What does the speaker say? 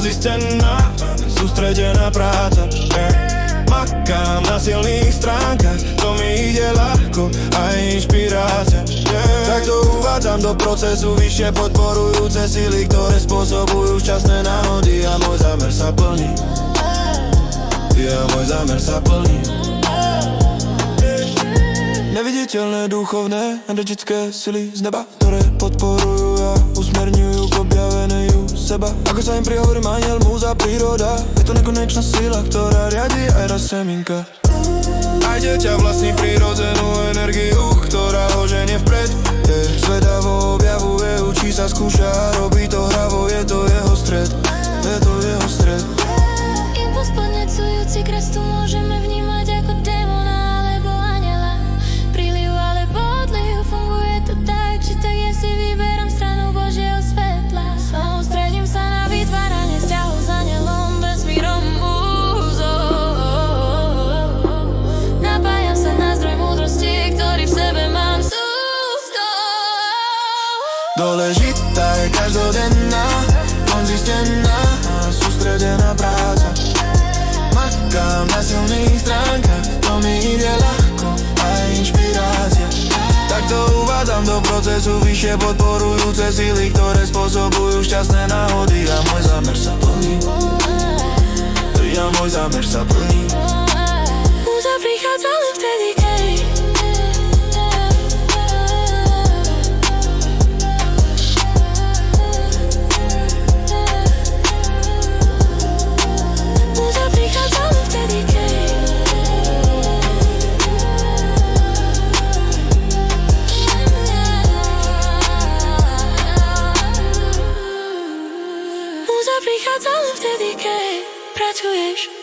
konzistentná, sústredená práca. Makám na silných stránkach, to mi ide ľahko, aj inšpirácia. Tak to uvádzam do procesu vyššie podporujúce sily, ktoré spôsobujú šťastné náhody a môj zámer sa plní. Môj zámer sa plní. Neviditeľné duchovné energetické sily z neba, ktoré podporujú a usmerňujú k objaveniu seba. Ako sa im prihovorím, aniel, múza, príroda. Je to nekonečná sila, ktorá riadi aj raz semínka. Aj dieťa vlastní prírodzenú energiu, ktorá ho ženie vpred. Zvedavo objavuje, učí sa, skúša a robí to hravo. Je to jeho stred, je to jeho stred. Impuls podnecujúci krestu môžeme vnímať ako démona alebo anjela. Príliv alebo odliv, funguje to tak, či tak ja si vyberám stranu Božieho svetla. Sústredím sa na vytváranie vzťahov s anjelom, vesmírom, múzou. Napájam sa na zdroj múdrosti, ktorý v sebe mám sústo. Dôležitá je každodenná, konzistentná, sústredená práca. Makám na silných stránkach, to mi ide ľahko, aj inšpirácia. Tak to uvádzam do procesu vyššie podporujúce sily, ktoré spôsobujú šťastné náhody a môj zámer sa plní. Môj zámer sa plní. Múza prichádza len vtedy, keď prichádza len vtedy, keď pracuješ.